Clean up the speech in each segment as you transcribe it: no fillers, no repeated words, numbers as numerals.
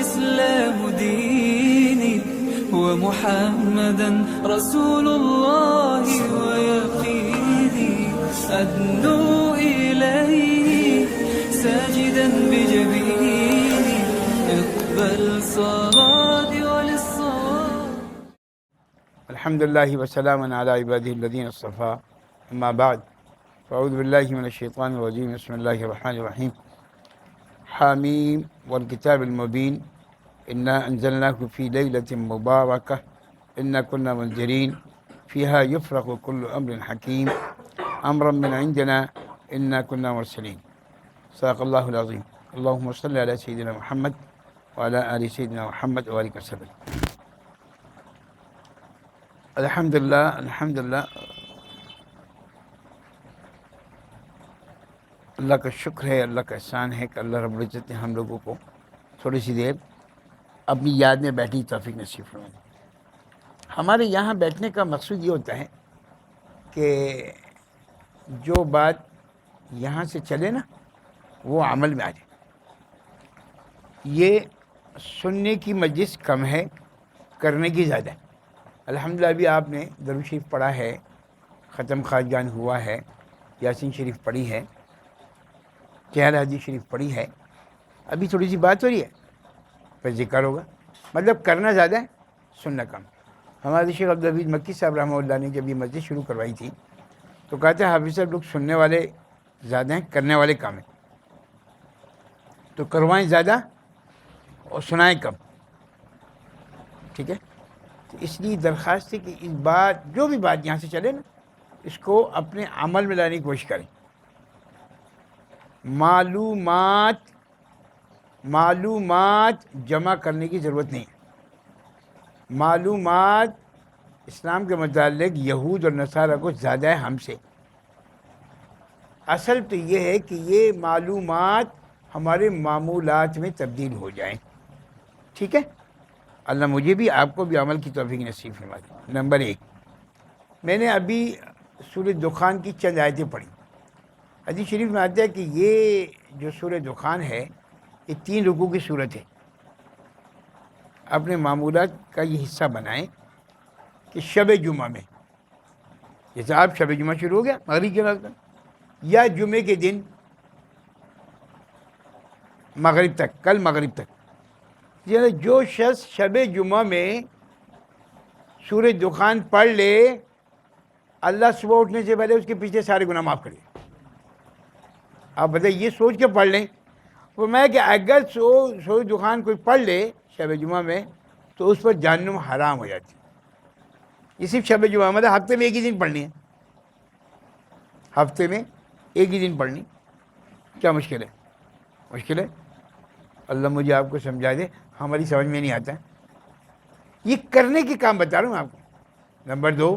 والإسلام ديني ومحمدا رسول الله ويقيني أدنو إليه ساجدا بجبيني اقبل صلاتي وللصلاة. الحمد لله وسلام على عباده الذين اصطفى اما بعد فاعوذ بالله من الشيطان الرجيم بسم الله الرحمن الرحيم حاميم والكتاب المبين انا انزلناه في ليلة مباركة انا كنا منذرين فيها يفرق كل امر حكيم امرا من عندنا انا كنا مرسلين. صدق الله العظيم. اللهم صل على سيدنا محمد وعلى ال سيدنا محمد وبارك وسلم. الحمدللہ اللہ کا شکر ہے، اللہ کا احسان ہے کہ اللہ رب العزت نے ہم لوگوں کو تھوڑی سی دیر اپنی یاد میں بیٹھنے کی توفیق نصیب فرمائی. ہمارے یہاں بیٹھنے کا مقصود یہ ہوتا ہے کہ جو بات یہاں سے چلے نا وہ عمل میں آ جائے. یہ سننے کی مجلس کم ہے، کرنے کی زیادہ ہے. الحمدللہ ابھی آپ نے درود شریف پڑھا ہے، ختم خواجگان ہوا ہے، یاسین شریف پڑھی ہے، چہر حدیث شریف پڑھی ہے. ابھی تھوڑی سی بات ہو رہی ہے، پھر ذکر ہوگا. مطلب کرنا زیادہ ہے، سننا کم. ہمارے شیخ عبدالحفیظ مکی صاحب رحمہ اللہ نے جب یہ مسجد شروع کروائی تھی تو کہتے ہیں حافظ صاحب لوگ سننے والے زیادہ ہیں، کرنے والے کم ہیں، تو کروائیں زیادہ اور سنائیں کم. ٹھیک ہے، تو اس لیے درخواست ہے کہ اس بات جو بھی بات یہاں سے چلے نا اس کو اپنے عمل میں لانے کی کوشش کریں. معلومات جمع کرنے کی ضرورت نہیں ہے. معلومات اسلام کے متعلق یہود اور نصارہ کو زیادہ ہے ہم سے. اصل تو یہ ہے کہ یہ معلومات ہمارے معمولات میں تبدیل ہو جائیں. ٹھیک ہے، اللہ مجھے بھی آپ کو بھی عمل کی توفیق نصیب فرما دے. نمبر 1، میں نے ابھی سورہ دخان کی چند آیتیں پڑھی. حدیث شریف میں آتا ہے کہ یہ جو سورہ دخان ہے یہ 3 رکوع کی صورت ہے. اپنے معمولات کا یہ حصہ بنائیں کہ شب جمعہ میں، جیسے آپ شب جمعہ شروع ہو گیا مغرب کے وقت یا جمعے کے دن مغرب تک، کل مغرب تک، یعنی جو شخص شب جمعہ میں سورہ دخان پڑھ لے اللہ صبح اٹھنے سے پہلے اس کے پیچھے سارے گناہ معاف کرے. آپ بتائیے، یہ سوچ کے پڑھ لیں وہ میں کہ اگر سورہ دخان کوئی پڑھ لے شب جمعہ میں تو اس پر جہنم حرام ہو جاتی. یہ صرف شب جمعہ، مطلب ہفتے میں ایک ہی دن پڑھنی ہے، ہفتے میں ایک ہی دن پڑھنی. کیا مشکل ہے؟ مشکل ہے؟ اللہ مجھے آپ کو سمجھا دے، ہماری سمجھ میں نہیں آتا ہے. یہ کرنے کے کام بتا رہا ہوں آپ کو. نمبر 2،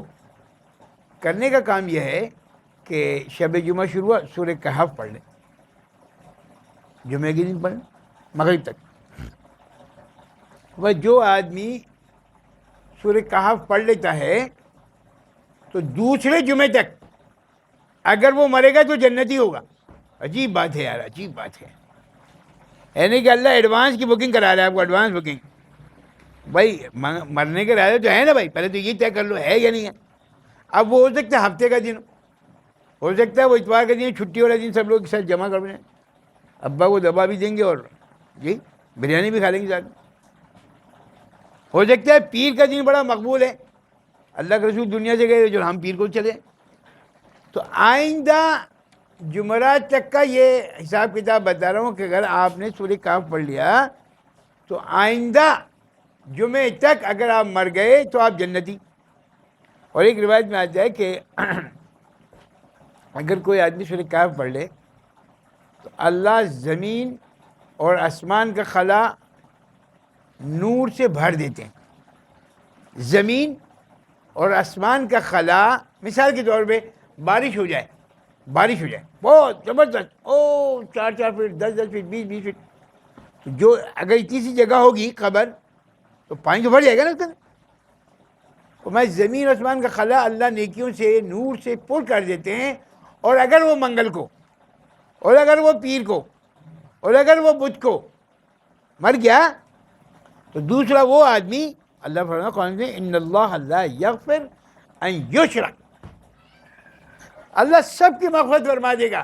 کرنے کا کام یہ ہے کہ شب جمعہ شروع ہوا سورہ کہف پڑھ لیں، جمعے کے دن پڑھ لیں مغرب تک. وہ جو آدمی سورہ کہف پڑھ لیتا ہے تو دوسرے جمعے تک اگر وہ مرے گا تو جنتی ہوگا. عجیب بات ہے یار، عجیب بات ہے. یعنی کہ اللہ ایڈوانس کی بکنگ کرا رہا ہے آپ کو، ایڈوانس بکنگ. بھائی مرنے کے ارادے تو ہے نا بھائی، پہلے تو یہ طے کر لو ہے یا نہیں ہے. اب وہ ہو سکتا ہے ہفتے کا دن ہو سکتا ہے وہ اتوار کا دن، چھٹی والا دن سب لوگ ایک ساتھ جمع کر لیں، ابا کو دبا بھی دیں گے اور جی بریانی بھی کھا لیں گے ساتھ. ہو سکتا ہے پیر کا دن بڑا مقبول ہے، اللہ کے رسول دنیا سے گئے جو ہم پیر کو چلے. تو آئندہ جمعرات تک کا یہ حساب کتاب بتا رہا ہوں کہ اگر آپ نے سورہ کہف پڑھ لیا تو آئندہ جمعے تک اگر آپ مر گئے تو آپ جنتی. اور ایک روایت میں آتا ہے کہ اگر کوئی آدمی سورہ کہف پڑھ لے تو اللہ زمین اور آسمان کا خلا نور سے بھر دیتے ہیں. زمین اور آسمان کا خلا، مثال کے طور پہ بارش ہو جائے بہت زبردست، 4 فٹ 10 فٹ 20 فٹ، تو جو اگر اتنی سی جگہ ہوگی قبر تو پانی تو بھر جائے گا نا اس کے اندر. تو میں زمین اور آسمان کا خلا اللہ نیکیوں سے نور سے پر کر دیتے ہیں. اور اگر وہ منگل کو اور اگر وہ پیر کو اور اگر وہ بدھ کو مر گیا تو دوسرا وہ آدمی اللہ فرماتا قرآن میں ان اللہ لا یغفر ان یشرک، اللہ سب کی مغفرت فرما دے گا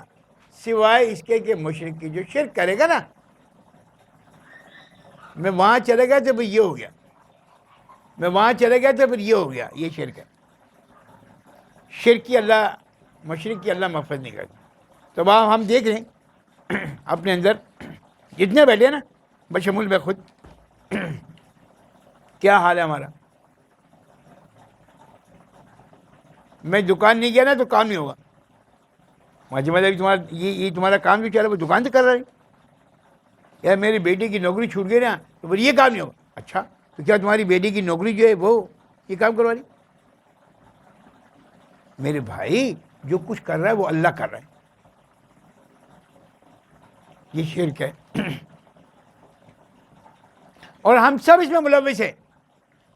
سوائے اس کے کہ مشرک کی، جو شرک کرے گا نا، میں وہاں چلے گا تو پھر یہ ہو گیا، میں وہاں چلے گیا تو پھر یہ ہو گیا، یہ شرک ہے، شرک کی اللہ، مشرک کی اللہ مغفرت نہیں کرتا۔ تو اب ہم دیکھ رہے ہیں اپنے اندر جتنے بیٹھے نا بشمول میں خود کیا حال ہے ہمارا۔ میں دکان نہیں گیا نا تو کام نہیں ہوگا، مجھے مطلب تمہارا یہ تمہارا کام جو چل رہا ہے وہ دکان سے کر رہا ہے، یا میری بیٹی کی نوکری چھوٹ گئی نا تو پھر یہ کام نہیں ہوگا۔ اچھا تو کیا تمہاری بیٹی کی نوکری جو ہے وہ یہ کام کروا لی؟ میرے بھائی جو کچھ کر رہا ہے وہ اللہ کر رہا ہے، یہ شرک ہے، اور ہم سب اس میں ملوث ہیں،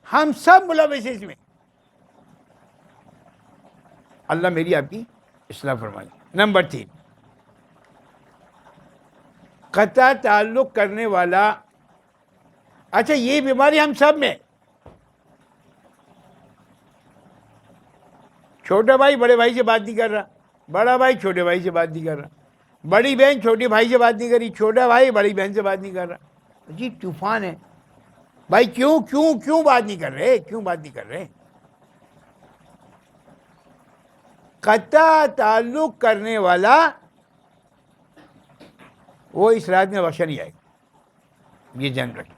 ہم سب ملوث ہیں اس میں۔ اللہ میری آپ کی اصلاح فرمائے۔ نمبر 3، قطع تعلق کرنے والا، اچھا یہ بیماری ہم سب میں، چھوٹا بھائی بڑے بھائی سے بات نہیں کر رہا، بڑا بھائی چھوٹے بھائی سے بات نہیں کر رہا، بڑی بہن چھوٹے بھائی سے بات نہیں کر رہی، چھوٹا بھائی بڑی بہن سے بات نہیں کر رہا۔ جی طوفان ہے بھائی، کیوں بات نہیں کر رہے، کیوں بات نہیں کر رہے؟ قطع تعلق کرنے والا وہ اس رات میں بخشا نہیں آئے گا، یہ جان رکھیں۔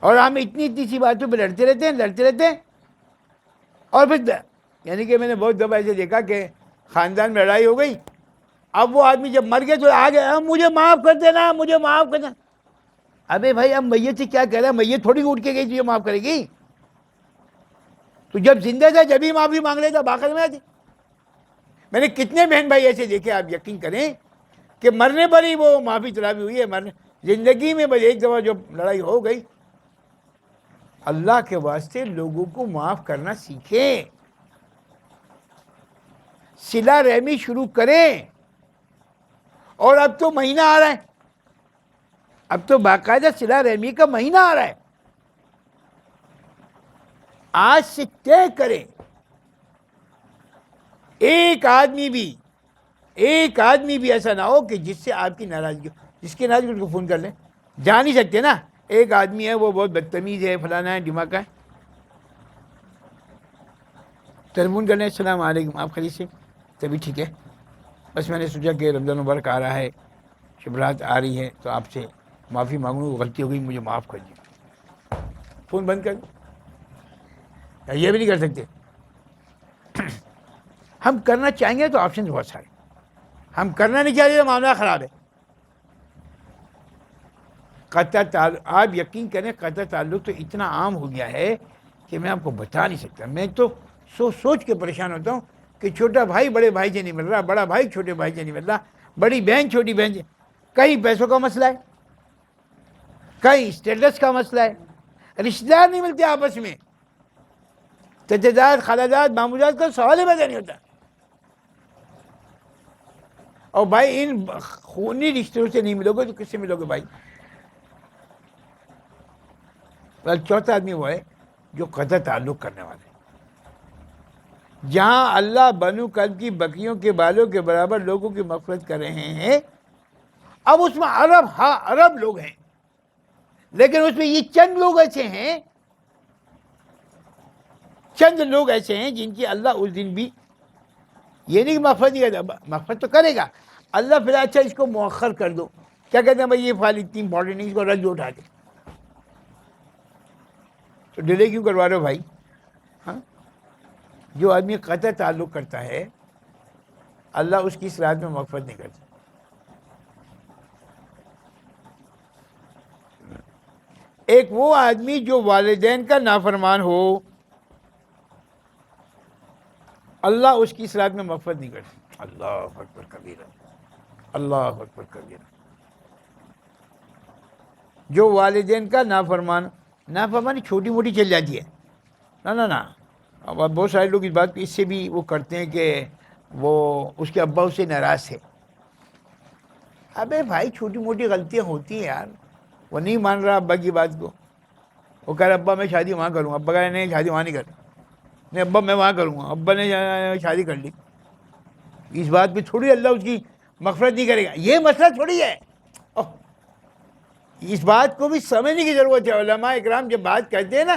اور ہم اتنی سی باتوں پہ لڑتے رہتے ہیں، اور پھر یعنی کہ میں نے بہت دفعہ ایسے دیکھا کہ خاندان میں لڑائی ہو گئی، اب وہ آدمی جب مر گیا تو آ گیا مجھے معاف کر دینا، مجھے معاف کر دینا۔ ابے بھائی اب میت سے کیا کہہ رہا ہے؟ میت تھوڑی اٹھ کے گئی تو یہ معاف کرے گی؟ تو جب زندہ تھا جب ہی معافی مانگ لیتا، باقی میں آتی۔ میں نے کتنے بہن بھائی ایسے دیکھے، آپ یقین کریں کہ مرنے پر ہی وہ معافی طلبی ہوئی ہے، مرنے زندگی میں بس ایک دفعہ جو لڑائی ہو گئی۔ اللہ کے واسطے لوگوں کو معاف کرنا سیکھیں، صلہ رحمی شروع کریں۔ اور اب تو مہینہ آ رہا ہے، اب تو باقاعدہ صلہ رحمی کا مہینہ آ رہا ہے، آج سے طے کریں ایک آدمی بھی ایسا نہ ہو کہ جس سے آپ کی ناراضگی ہو، جس کی ناراضگی اس کو فون کر لیں، جا نہیں سکتے نا، ایک آدمی ہے وہ بہت بدتمیز ہے، فلانا ہے، دماغ ہے، ٹیلیفون کرنے السلام علیکم، آپ خیریت سے؟ تبھی ٹھیک ہے، بس میں نے سوچا کہ رمضان مبارک آ رہا ہے، شبرات آ رہی ہے، تو آپ سے معافی مانگوں، غلطی ہو گئی، مجھے معاف کر دیجیے، فون بند کر دیں۔ یہ بھی نہیں کر سکتے۔ ہم کرنا چاہیں گے تو آپشن بہت سارے، ہم کرنا نہیں چاہتے تو معاملہ خراب ہے۔ قطع تعلق، آپ یقین کریں قطع تعلق تو اتنا عام ہو گیا ہے کہ میں آپ کو بتا نہیں سکتا۔ میں تو سوچ کے پریشان ہوتا ہوں کہ چھوٹا بھائی بڑے بھائی سے نہیں مل رہا، بڑا بھائی چھوٹے بھائی سے نہیں مل رہا، بڑی بہن چھوٹی بہن سے، کہیں پیسوں کا مسئلہ ہے، کہیں اسٹیٹس کا مسئلہ ہے، رشتہ دار نہیں ملتے آپس میں، چچا جات، خالہ جات، مامو جات کا سوال ہی پیدا نہیں ہوتا۔ اور بھائی ان خونی رشتوں سے نہیں ملو گے تو کس سے ملو گے بھائی؟ چوتھا آدمی وہ ہے جو قطع تعلق کرنے والے، جہاں اللہ بنو کلب کی بکریوں کے بالوں کے برابر لوگوں کی مغفرت کر رہے ہیں، اب اس میں عرب لوگ ہیں، لیکن اس میں یہ چند لوگ ایسے ہیں جن کی اللہ اس دن بھی یہ نہیں کہ مغفرت نہیں کرتا، مغفرت تو کرے گا اللہ، پھر اچھا اس کو مؤخر کر دو، کیا کہتے ہیں بھائی یہ فائل اتنی امپورٹنٹ نہیں، اس کو رد جو اٹھا دے، تو ڈیلے کیوں کروا رہے ہو بھائی؟ ہاں، جو آدمی قطع تعلق کرتا ہے اللہ اس کی اس رات میں مغفرت نہیں کرتا۔ ایک وہ آدمی جو والدین کا نافرمان ہو، اللہ اس کی اس رات میں مغفرت نہیں کرتا۔ اللہ اکبر کبیرہ، اللہ اکبر کبیرہ۔ جو والدین کا نافرمانی چھوٹی موٹی چل جاتی ہے، نہ اب بہت سارے لوگ اس بات اس سے بھی وہ کرتے ہیں کہ وہ اس کے ابا اس سے ناراض تھے۔ ابے بھائی چھوٹی موٹی غلطیاں ہوتی ہیں یار، وہ نہیں مان رہا ابا کی بات کو. وہ کہہ رہا ابا میں شادی وہاں کروں گا. ابا کہہ رہا نہیں شادی وہاں نہیں کرتا. نہیں ابا میں وہاں کروں گا. ابا نے شادی کر لی. اس بات پہ تھوڑی اللہ اس کی مغفرت نہیں کرے گا. یہ مسئلہ تھوڑی ہے. اس بات کو بھی سمجھنے کی ضرورت ہے. علماء اکرام جب بات کہتے ہیں نا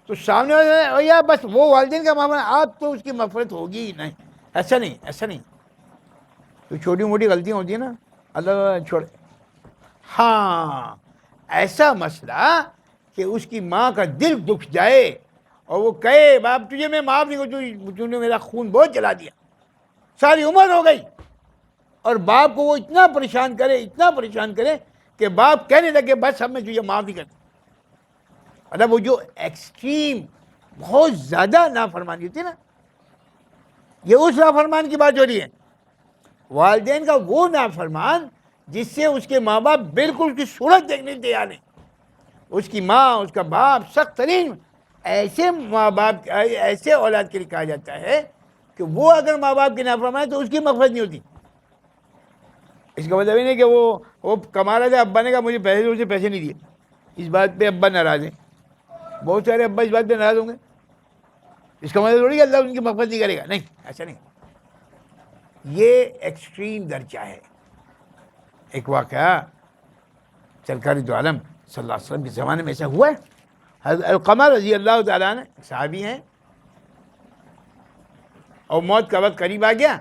تو سامنے والے یا بس وہ والدین کا معاملہ آپ تو اس کی مغفرت ہوگی ہی نہیں. ایسا نہیں، ایسا نہیں. تو چھوٹی موٹی غلطیاں ہوتی ہیں نا اللہ چھوڑے. ہاں ایسا مسئلہ کہ اس کی ماں کا دل دکھ جائے اور وہ کہے باپ تجھے میں معاف نہیں کروں، تو نے میرا خون بہت جلا دیا، ساری عمر ہو گئی، اور باپ کو وہ اتنا پریشان کرے، اتنا پریشان کرے کہ باپ کہنے لگے بس اب میں تجھے معاف نہیں کرتا. مطلب وہ جو ایکسٹریم بہت زیادہ نافرمانی ہوتی ہے نا، یہ اس نافرمان کی بات ہو رہی ہے. والدین کا وہ نافرمان جس سے اس کے ماں باپ بالکل اس کی صورت دیکھنے تیار نہیں. اس کی ماں، اس کا باپ سخت ترین ایسے ماں باپ، ایسے اولاد کے لیے کہا جاتا ہے کہ وہ اگر ماں باپ کی نافرمان ہے تو اس کی مغفرت نہیں ہوتی. اس کا مطلب یہ نہیں کہ وہ کما رہا تھا، ابا نے کہا مجھے پیسے نہیں دیے، اس بات پہ ابا ناراض ہیں. بہت سارے ابا اس بات پہ ناراض ہوں گے. اس کا مطلب تھوڑی اللہ ان کی مغفرت نہیں کرے گا. نہیں، ایسا نہیں. یہ ایکسٹریم درجہ ہے. ایک واقعہ سرکار دو عالم صلی اللہ علیہ وسلم کے زمانے میں ایسا ہوا ہے. حضرت علقمہ رضی اللہ تعالیٰ عنہ صحابی ہیں، اور موت کا وقت قریب آ گیا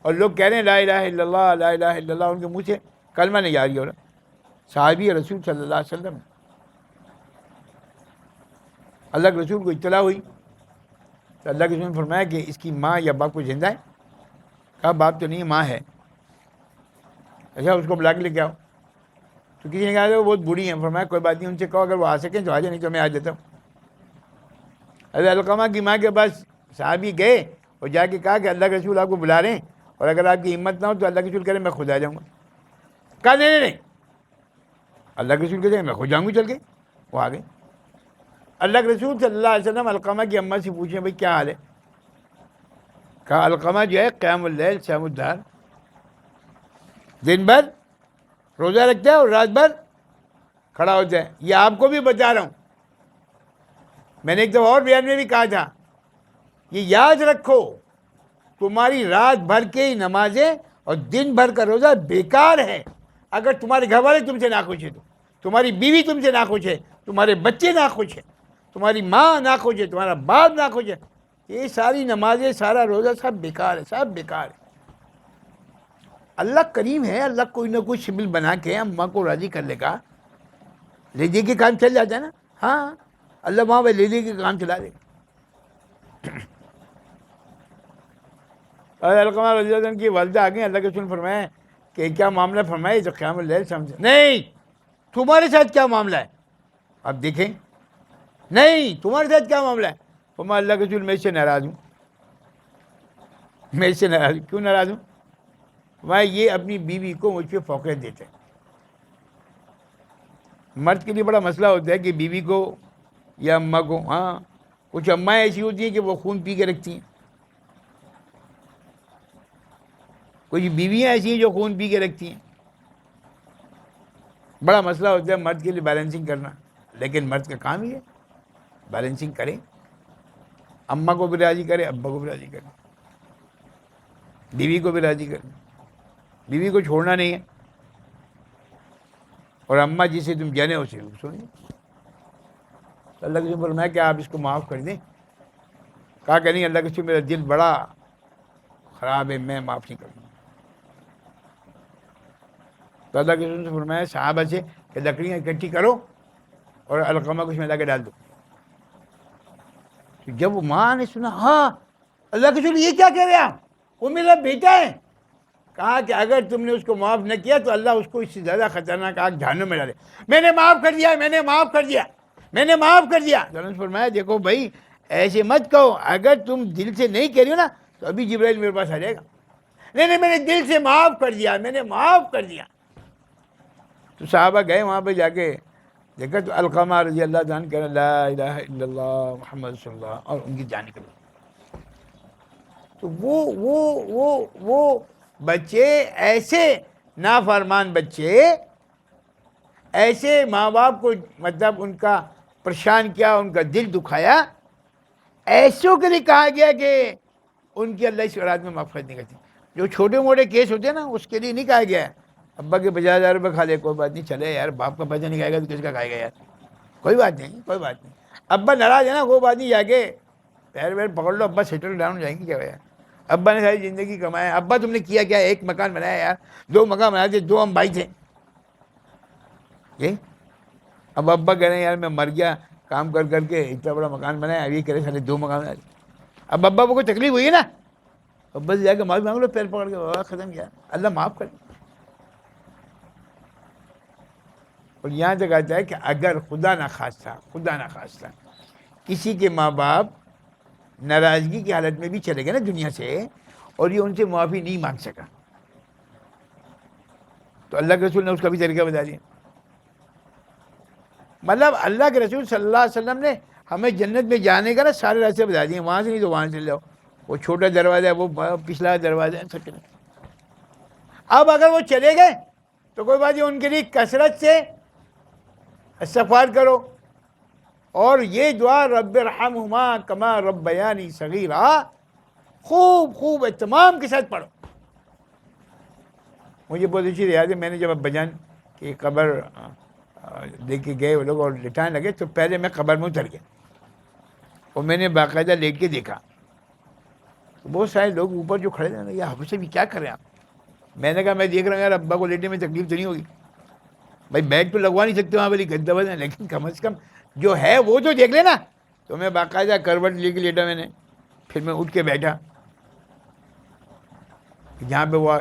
اور لوگ کہہ رہے ہیں لا الہ الا اللہ، لا الہ الا اللہ. ان کے منہ سے کلمہ نہیں جاری ہو رہا. صحابی رسول صلی اللہ علیہ وسلم، اللہ کے رسول کو اطلاع ہوئی تو اللہ کے رسول نے فرمایا کہ اس کی ماں یا باپ کو زندہ ہے. کہا باپ تو نہیں، ماں ہے. اچھا اس کو بلا کے لے کے آؤ. تو کسی نے کہا وہ بہت بوڑھی ہیں. فرمایا کوئی بات نہیں، ان سے کہو اگر وہ آ سکیں تو آ جائے، نہیں تو میں آ جاتا ہوں. حضرت علقمہ کی ماں کے پاس صحابی گئے اور جا کے کہا کہ اللہ کے رسول آپ کو بلا رہے ہیں، اور اگر آپ کی ہمت نہ ہو تو اللہ کے رسول کہہ رہے میں خود آ جاؤں گا. کہا نہیں، اللہ کے رسول کہتے ہیں میں خود جاؤں گی چل کے. وہ آ گئے. اللہ کے رسول صلی اللہ علیہ وسلم علقمہ کی اماں سے پوچھیں بھائی کیا حال ہے. کہا علقمہ جو ہے قیام اللیل صیام الدہر، دن بھر روزہ رکھتا ہے اور رات بھر کھڑا ہوتا ہے. یہ آپ کو بھی بتا رہا ہوں. میں نے ایک دفعہ اور بیان میں بھی کہا تھا، یہ یاد رکھو تمہاری رات بھر کی نمازیں اور دن بھر کا روزہ بیکار ہے اگر تمہارے گھر والے تم سے ناخوش ہیں. تو تمہاری بیوی تم سے ناخوش ہے، تمہارے بچے ناخوش ہیں، تمہاری ماں ناخوش ہے، تمہارا باپ ناخوش ہے، یہ ساری نمازیں، سارا روزہ سب بیکار ہے، سب بیکار ہے. اللہ کریم ہے، اللہ کوئی نہ کوئی شبل بنا کے اماں کو راضی کر لے گا، لے دے کے کام چل جاتا ہے نا. ہاں اللہ وہاں پہ لے دے کے کام چلا دے گا. علقمہ رضی اللہ عنہ کی والدہ آ گئی. اللہ کے رسول فرمایا کہ کیا معاملہ. فرمایا تو قیام اللیل سمجھے. نہیں تمہارے ساتھ کیا معاملہ ہے. اب دیکھیں، نہیں تمہارے ساتھ کیا معاملہ ہے. فرمایا اللہ کے رسول میں اس سے ناراض ہوں. میں اس سے ناراض ہوں. کیوں ناراض ہوں. فرمایا یہ اپنی بیوی کو مجھ پہ فوقیت دیتے ہیں. مرد کے لیے بڑا مسئلہ ہوتا ہے کہ بیوی کو یا اماں کو، ہاں کچھ امائیں ایسی ہوتی ہیں کہ وہ خون پی کے رکھتی ہیں، کچھ بیویاں ایسی ہیں جو خون پی کے رکھتی ہیں. بڑا مسئلہ ہوتا ہے مرد کے لیے بیلنسنگ کرنا. لیکن مرد کا کام ہی ہے بیلنسنگ کرے، اماں کو بھی راضی کرے، ابا کو بھی راضی کرے، بیوی کو بھی راضی کرے. بیوی کو چھوڑنا نہیں ہے، اور اماں جسے تم جانے اسے سنیں. اللہ کے فرمایا کہ آپ اس کو معاف کر دیں. کہا کہ نہیں اللہ کے میرا دل بڑا خراب ہے، میں معاف نہیں کروں. تو اللہ کے رسول نے فرمایا صحابہ سے کہ لکڑیاں اکٹھی کرو اور علقمہ کو اس میں لا کے ڈال دو. تو جب وہ ماں نے سنا، ہاں اللہ کے رسول یہ کیا کہہ رہے آپ، وہ میرا بیٹا ہے. کہا کہ اگر تم نے اس کو معاف نہ کیا تو اللہ اس کو اس سے زیادہ خطرناک آگ جہنم میں ڈالے. میں نے معاف کر دیا، میں نے معاف کر دیا، میں نے معاف کر دیا. تو انہوں نے فرمایا دیکھو بھائی ایسے مت کہو، اگر تم دل سے نہیں کہہ رہی ہو نا تو ابھی جبرائیل میرے پاس آ جائے گا. نہیں میں نے دل سے معاف کر دیا، میں نے معاف کر دیا. تو صحابہ گئے وہاں پہ جا کے دیکھا تو علقمہ رضی اللہ عنہ کہہ رہا لا الہ الا اللہ محمد رسول اللہ، اور ان کی جان نکل گئی. تو وہ بچے ایسے نافرمان بچے ایسے ماں باپ کو مطلب ان کا پریشان کیا، ان کا دل دکھایا، ایسوں کے لیے کہا گیا کہ ان کی اللہ اس اولاد میں مغفرت نہیں کرتی. جو چھوٹے موٹے کیس ہوتے ہیں نا اس کے لیے نہیں کہا گیا ہے ابا کے 50,000 روپے کھا لے کوئی بات نہیں، چلے یار باپ کا پیسہ نہیں کھائے گا تو کس کا کھائے گا یار، کوئی بات نہیں کوئی بات نہیں. ابا ناراض ہے نا، کوئی بات نہیں، جا کے پیر ویر پکڑ لو، ابا سیٹل ڈاؤن ہو جائیں گے کیا یار. ابا نے ساری زندگی کمایا، ابا تم نے کیا کیا، ایک مکان بنایا یار، 2 مکان بنائے تھے، 2 ہم بھائی تھے. اب ابا کہہ رہے ہیں یار میں مر گیا کام کر کر کے، اتنا بڑا مکان بنایا، ابھی کہہ رہے سارے 2 مکان بنا. اب ابا کو کوئی تکلیف ہوئی ہے نا، ابا سے جا کے معافی مانگ لو پیر پکڑ کے، بابا ختم کیا، اللہ معاف کر. اور یہاں تک آتا ہے کہ اگر خدا نخواستہ کسی کے ماں باپ ناراضگی کی حالت میں بھی چلے گئے نا دنیا سے، اور یہ ان سے معافی نہیں مانگ سکا، تو اللہ کے رسول نے اس کا بھی طریقہ بتا دیا. مطلب اللہ کے رسول صلی اللہ علیہ وسلم نے ہمیں جنت میں جانے کا نا سارے راستے بتا دیے، وہاں سے نہیں تو وہاں سے جاؤ، وہ چھوٹا دروازہ ہے، وہ پچھلا دروازہ ہے، سب چلے. اب اگر وہ چلے گئے تو کوئی بات نہیں، ان کے لیے کثرت سے استغفار کرو، اور یہ دعا رب ارحمہما کما ربیانی صغیرا خوب خوب اہتمام کے ساتھ پڑھو. مجھے بہت اچھی یاد ہے، میں نے جب ابا جان کی قبر لے کے گئے وہ لوگ اور لٹانے لگے تو پہلے میں قبر میں اتر گیا اور میں نے باقاعدہ لیٹ کے دیکھا تو بہت سارے لوگ اوپر جو کھڑے تھے، یا حافظ بھی کیا کر رہے ہیں آپ؟ میں نے کہا میں دیکھ رہا ہوں یار ابا کو لیٹنے میں تکلیف تو نہیں ہوگی، بھائی بیڈ تو لگوا نہیں سکتے وہاں والی گدا ودا، لیکن کم از کم جو ہے وہ تو دیکھ لینا. تو میں باقاعدہ کروٹ لے کے لیٹا، میں نے پھر میں اٹھ کے بیٹھا جہاں پہ وہ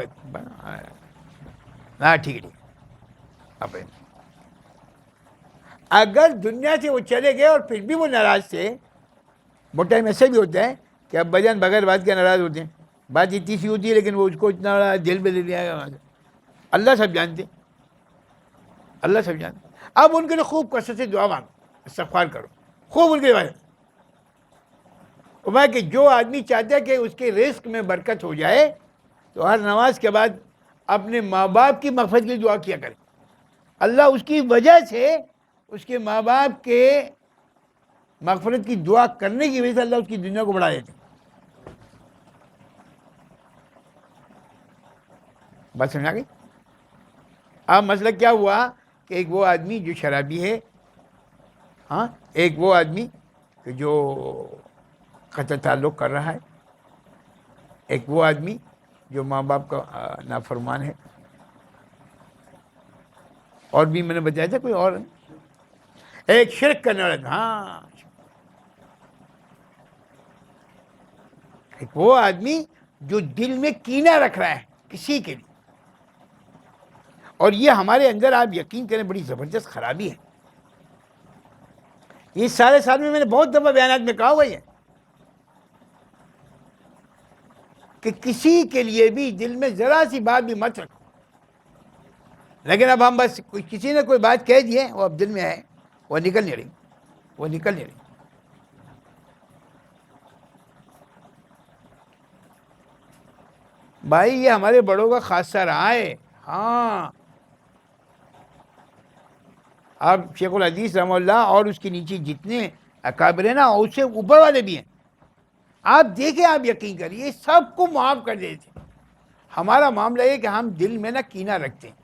ہاں ٹھیک ہے اب اگر دنیا سے وہ چلے گئے اور پھر بھی وہ ناراض تھے، بہت ٹائم ایسا بھی ہوتا ہے کہ ابا جان بغیر بات کے ناراض ہوتے ہیں، بات اتنی سی ہوتی ہے لیکن وہ اس کو اتنا بڑا دل پہ لے لیا گیا. اللہ سب جانتے، اللہ سب جانتے. اب ان کے لیے خوب کثرت سے دعا مانگو، استغفار کرو خوب ان کے بارے میں کہ جو آدمی چاہتا ہے کہ اس کے رزق میں برکت ہو جائے تو ہر نماز کے بعد اپنے ماں باپ کی مغفرت کی دعا کیا کرے. اللہ اس کی وجہ سے اس کے ماں باپ کے مغفرت کی دعا کرنے کی وجہ سے اللہ اس کی دنیا کو بڑھا دیتے. بات سمجھا گئی؟ اب مسئلہ کیا ہوا کہ ایک وہ آدمی جو شرابی ہے، ہاں ایک وہ آدمی کہ جو قطع تعلق کر رہا ہے، ایک وہ آدمی جو ماں باپ کا نافرمان ہے، اور بھی میں نے بتایا تھا کوئی اور ایک شرک کرنے والا. ہاں ایک وہ آدمی جو دل میں کینہ رکھ رہا ہے کسی کے لیے، اور یہ ہمارے اندر آپ یقین کریں بڑی زبردست خرابی ہے. یہ سارے سال میں نے بہت دفعہ بیانات میں کہا ہوا ہے کہ کسی کے لیے بھی دل میں ذرا سی بات بھی مت رکھو. لیکن اب ہم بس کسی نے کوئی بات کہہ دی ہے، وہ اب دل میں ہے، وہ نکل نہیں رہی، وہ نکل نہیں رہی. بھائی یہ ہمارے بڑوں کا خاصہ رہا ہے. ہاں آپ شیخ الحدیث رحمہ اللہ اور اس کے نیچے جتنے اکابر ہیں نا، اس سے اوپر والے بھی ہیں، آپ دیکھیں، آپ یقین کریے سب کو معاف کر دیتے. ہمارا معاملہ یہ کہ ہم دل میں نا کینہ رکھتے ہیں.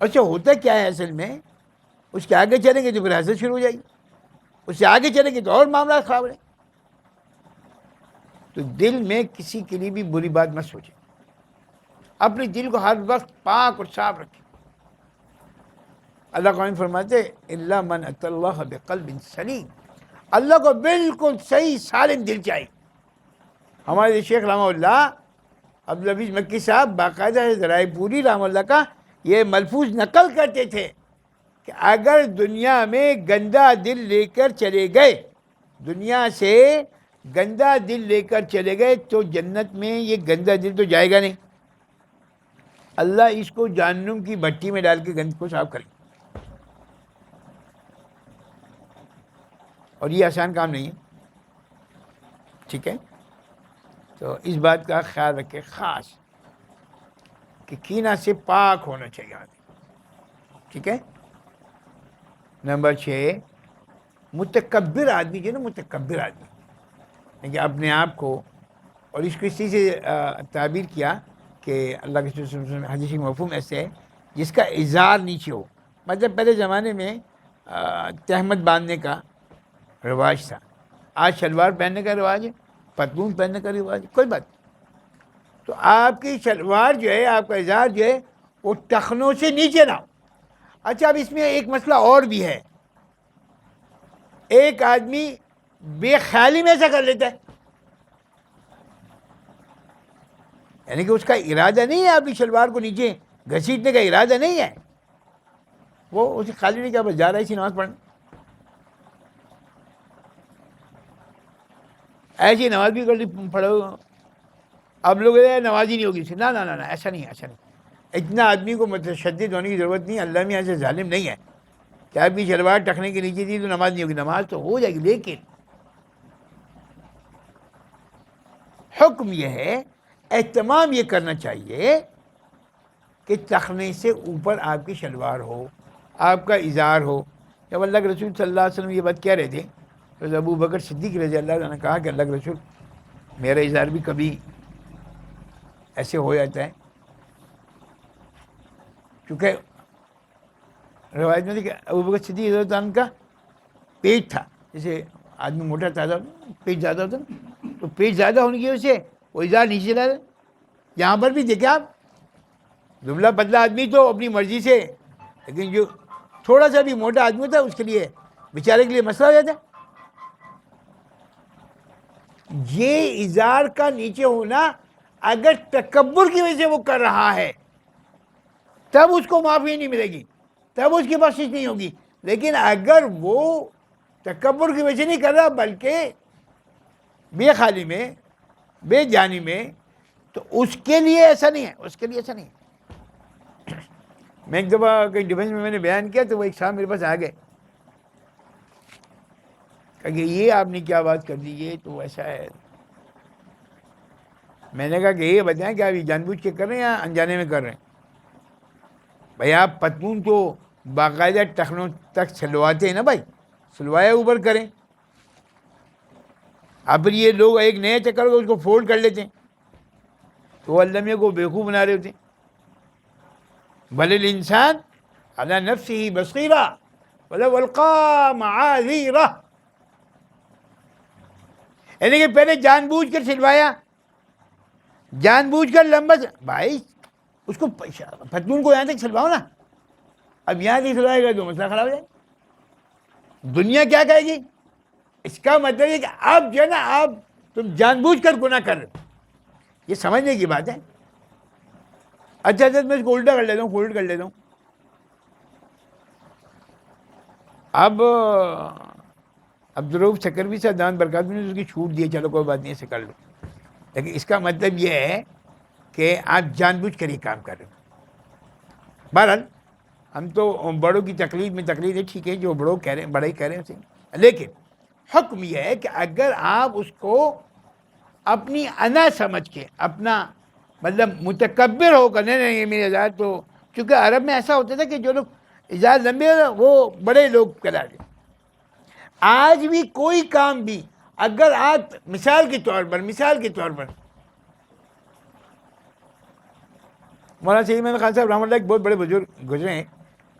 اچھا ہوتا کیا ہے اصل میں، اس کے آگے چلیں گے تو پھر حسد شروع ہو جائے گی، اس سے آگے چلیں گے تو اور معاملات خراب رہے. تو دل میں کسی کے لیے بھی بری بات مت سوچیں، اپنے دل کو ہر وقت پاک اور صاف رکھیں. اللہ قرآن فرماتے الا من اتى الله بقلب سلیم، اللہ کو بالکل صحیح سالم دل چاہیے. ہمارے شیخ رحمہ اللہ عبدالحفیظ مکی صاحب باقاعدہ ذرائع پوری رحمہ اللہ کا یہ ملفوظ نقل کرتے تھے کہ اگر دنیا میں گندا دل لے کر چلے گئے، دنیا سے گندا دل لے کر چلے گئے تو جنت میں یہ گندا دل تو جائے گا نہیں، اللہ اس کو جہنم کی بھٹی میں ڈال کے گند کو صاف کرے. اور یہ آسان کام نہیں ہے، ٹھیک ہے؟ تو اس بات کا خیال رکھے خاص کہ کینہ سے پاک ہونا چاہیے آدمی. ٹھیک ہے. نمبر 6 متکبر آدمی جو ہے نا, متکبر آدمی کہ اپنے آپ کو, اور اس کو اسی سے تعبیر کیا کہ اللہ کے رسول صلی اللہ علیہ وسلم حدیث مفہوم ایسے ہے جس کا ازار نیچے ہو. مطلب پہلے زمانے میں تہمت باندھنے کا رواج تھا, آج شلوار پہننے کا رواج ہے, پتلون پہننے کا رواج ہے, کوئی بات نہیں. تو آپ کی شلوار جو ہے, آپ کا ازار جو ہے, وہ ٹخنوں سے نیچے نہ ہو. اچھا, اب اس میں ایک مسئلہ اور بھی ہے. ایک آدمی بے خیالی میں ایسا کر لیتا ہے, یعنی کہ اس کا ارادہ نہیں ہے آپ کی شلوار کو نیچے گھسیٹنے کا ارادہ نہیں ہے, وہ اسے خالی نہیں کیا, بس جا رہا ہے اسی نماز پڑھنے. ایسی نماز بھی کر لی پڑھو, اب لوگ نماز ہی نہیں ہوگی اسے. نہ ایسا نہیں, ایسا نہیں. اتنا آدمی کو متشدد ہونے کی ضرورت نہیں. اللہ میں ایسے ظالم نہیں ہے کہ آپ کی شلوار ٹخنے کے نیچے تھی تو نماز نہیں ہوگی. نماز تو ہو جائے گی, لیکن حکم یہ ہے, اہتمام یہ کرنا چاہیے کہ ٹخنے سے اوپر آپ کی شلوار ہو, آپ کا ازار ہو. جب اللہ کے رسول صلی اللہ علیہ وسلم یہ بات کہہ رہے تھے تو ابو بکر صدیق رضی اللہ عنہ نے کہا کہ اللہ کے رسول, میرا ازار بھی کبھی ایسے ہو جاتا ہے, کیونکہ روایت میں تھی کہ ابو بکر صدیق رضی اللہ عنہ کا پیٹ تھا, جیسے آدمی موٹا تازہ پیٹ زیادہ ہوتا نا, تو پیٹ زیادہ ہونے کی وجہ سے وہ ازار نیچے چلا جاتا. یہاں پر بھی دیکھیں آپ, دبلا پتلا آدمی تو اپنی مرضی سے, لیکن جو تھوڑا سا بھی موٹا آدمی ہوتا ہے اس کے لیے, بیچارے کے لیے مسئلہ ہو جاتا ہے. یہ ازار کا نیچے ہونا اگر تکبر کی وجہ سے وہ کر رہا ہے تب اس کو معافی نہیں ملے گی, تب اس کی بخشش نہیں ہوگی. لیکن اگر وہ تکبر کی وجہ سے نہیں کر رہا بلکہ بے خالی میں, بے جانی میں, تو اس کے لیے ایسا نہیں ہے, اس کے لیے ایسا نہیں ہے. میں ایک دفعہ کہیں ڈیفینس میں نے بیان کیا تو وہ ایک صاحب میرے پاس آ گئے کہ یہ آپ نے کیا بات کر دی, یہ تو ایسا ہے. میں نے کہا کہ یہ بتائیں کہ آپ یہ جان بوجھ کے کر رہے ہیں یا انجانے میں کر رہے ہیں. بھائی آپ پتلون کو باقاعدہ ٹخنوں تک سلواتے ہیں نا بھائی, سلوایا اوپر کریں. اب یہ لوگ ایک نیا چکر کو اس کو فولڈ کر لیتے ہیں تو وہ علامہ کو بیوقوف بنا رہے ہوتے ہیں. بل الانسان علی نفسه بصیرہ ولو القی معاذیرہ, یعنی کہ پہلے جان بوجھ کر سلوایا, جان بوجھ کر لمبا. بھائی اس کو پتلون کو یہاں تک سلواؤ نا, اب یہاں تک سلوائے گا تو مسئلہ خراب ہو جائے. دنیا کیا کہے گی؟ اس کا مطلب ہے کہ آپ جو ہے نا, آپ تم جان بوجھ کر گناہ کر رہے ہو, یہ سمجھنے کی بات ہے. اچھا میں اس کو الٹا کر لیتا ہوں, فولڈ کر لیتا ہوں. اب عبدالرؤف سکروی صاحب دامت برکاتہ نے اس کی چھوٹ دی, چلو کوئی بات نہیں ایسے کر لو, لیکن اس کا مطلب یہ ہے کہ آپ جان بوجھ کر یہ کام کر رہے ہو. بہرحال ہم تو بڑوں کی تقلید میں تقلید ہے, ٹھیک ہے, جو بڑوں کہہ رہے ہیں بڑا ہی کہہ رہے ہیں اسے, لیکن حکم یہ ہے کہ اگر آپ اس کو اپنی انا سمجھ کے, اپنا مطلب متکبر ہو کر, نہیں یہ میرے ازار تو, چونکہ عرب میں ایسا ہوتا تھا کہ جو لوگ ازار لمبے وہ بڑے لوگ کراتے. آج بھی کوئی کام بھی اگر آپ مثال کے طور پر مولانا سید احمد خان صاحب رحمۃ اللہ ایک بہت بڑے بزرگ گزرے ہیں,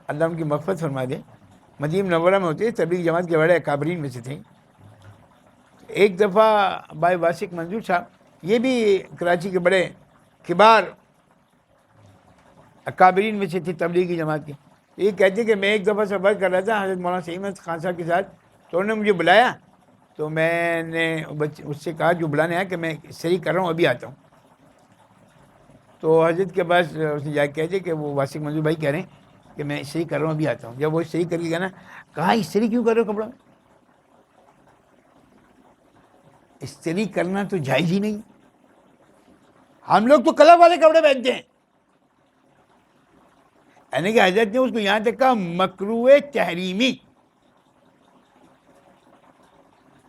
اللہ ان کی مغفرت فرما دے, مدینہ منورہ میں ہوتے, تبلیغ جماعت کے بڑے اکابرین میں سے تھے. ایک دفعہ بھائی واسق منظور صاحب, یہ بھی کراچی کے بڑے کبار اکابرین میں سے تھے تبلیغی جماعت کے. یہ کہتے ہیں کہ میں ایک دفعہ سفر کر رہا تھا حضرت مولانا سید احمد خان صاحب کے ساتھ, تو انہوں نے مجھے بلایا, تو میں نے اس سے کہا جو بلانے آیا کہ میں صحیح کر رہا ہوں, ابھی آتا ہوں. تو حضرت کے پاس اس نے جا کے کہتے کہ وہ واسق منظور بھائی کہہ رہے ہیں کہ میں صحیح کر رہا ہوں, ابھی آتا ہوں. جب وہ صحیح کر کے گیا نا, کہا استری کیوں کر رہے ہو کپڑا میں, استری کرنا تو جائز ہی نہیں. ہم لوگ تو کلر والے کپڑے پہنتے ہیں, یعنی کہ حضرت نے اس کو یہاں تک کہا مکروہ تحریمی,